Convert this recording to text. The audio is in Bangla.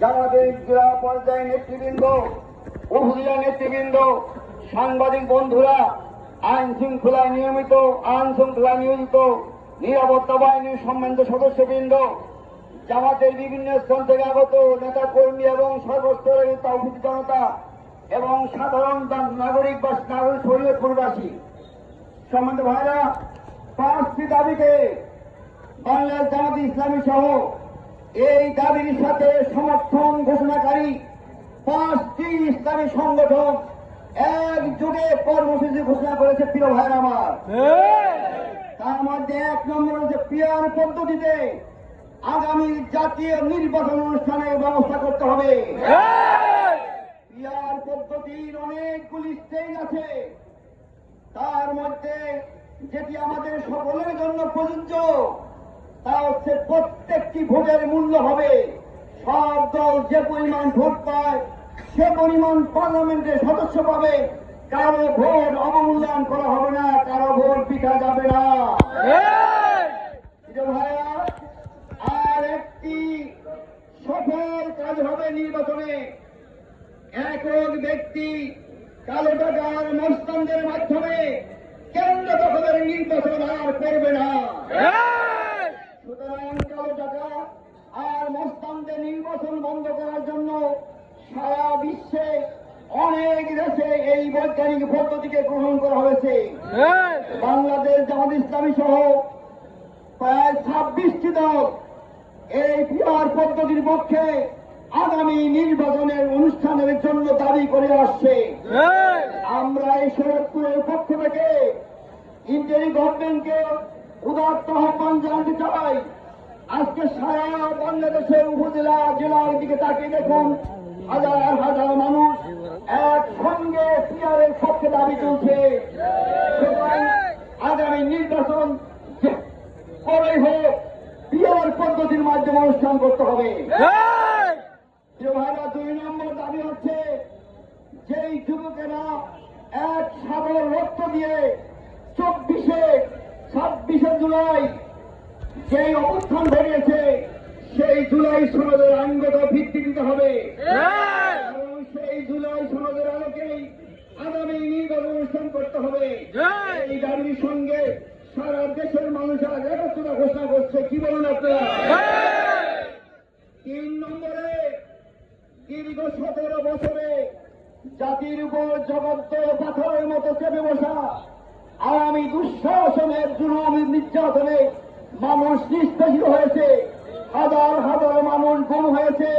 জামাতের জেলা পর্যায়ে নেতৃবৃন্দ, উপজেলা নেতৃবৃন্দ, সাংবাদিক বন্ধুরা, আইন শৃঙ্খলায় নিয়োজিত নিরাপত্তা বাহিনীর সম্মানিত সদস্যবৃন্দ, জামাতের বিভিন্ন স্থান থেকে আগত নেতা কর্মী এবং সর্বস্তরের তৌহিদ জনতা এবং সাধারণ নাগরিক শরীয়তপুরবাসী, সম্মানিত ভাইরা, 5টি দাবিকে বাংলাদেশ জামাতে ইসলামী সহ এই দাবির সাথে সমর্থন ঘোষণাকারী 5টি ইসলামী সংগঠন একযোগে কর্মসূচি ঘোষণা করেছে। প্রিয় ভাইরা আমার, তার মধ্যে 1 নম্বর হচ্ছে পিআর পদ্ধতিতে আগামী জাতীয় নির্বাচন অনুষ্ঠানের ব্যবস্থা করতে হবে। পিআর পদ্ধতির অনেকগুলি স্টেজ আছে, তার মধ্যে যেটি আমাদের সকলের জন্য প্রযোজ্য তা হচ্ছে প্রত্যেকটি ভোটের মূল্য হবে। সব দল যে পরিমাণ ভোট পায় সে পরিমাণ পার্লামেন্টের সদস্য পাবে। কারো ভোট অবমূল্যায়ন করা হবে না, কারো ভোট পিঠা যাবে না। ভাইয়া, আর একটি সফল কাজ হবে নির্বাচনে। একক ব্যক্তি কালো টাকার মস্তানদের মাধ্যমে কেন্দ্র দখলের নির্বাচন আর করবে না। সুতরাং কালো টাকা আর মস্তানদের নির্বাচন বন্ধ করার জন্য সারা বিশ্বে অনেক দেশে এই বৈজ্ঞানিক পদ্ধতিকে গ্রহণ করা হয়েছে। বাংলাদেশ জামাত ইসলামী সহ প্রায় 26টি দল এই পিআর পদ্ধতির পক্ষে আগামী নির্বাচনের অনুষ্ঠানের জন্য দাবি করে আসছে। আমরা এই শরৎপুরের পক্ষ থেকে ইন্টারি গভর্নমেন্টকে উদাত্ত আহ্বান জানাতে চাই। আজকে সারা বাংলাদেশের উপজেলা জেলার দিকে তাকিয়ে দেখুন, হাজার হাজার মানুষ একসঙ্গে পিআরের পক্ষে দাবি তুলছে। আগামী নির্বাচন করেই হোক পিআর পদ্ধতির মাধ্যমে অনুষ্ঠান করতে হবে। ভাইরা, 2 নম্বর দাবি হচ্ছে যেই যুবকেরা এক সাগর রক্ত দিয়ে 26শে জুলাই যেই অবস্থান ঘটিয়েছে সেই জুলাই সনদের আইনগত ভিত্তি দিতে হবে এবং সেই জুলাই সনদের আলোকেই আগামী নির্বাচন অনুষ্ঠান করতে হবে। এই দাবির সঙ্গে সারা দেশের মানুষ আজ একত্রতা ঘোষণা করছে। কি বলুন আপনারা? 3 নম্বরে, দীর্ঘ 17 বছরে জাতির উপর জগত্ত পাথরের মতো চেপে বসা আওয়ামী দুঃশাসনের জুলুম নির্যাতনে মানুষ নিষ্পেষিত হয়েছে, হাজার হাজার মানুষ গুম হয়েছে।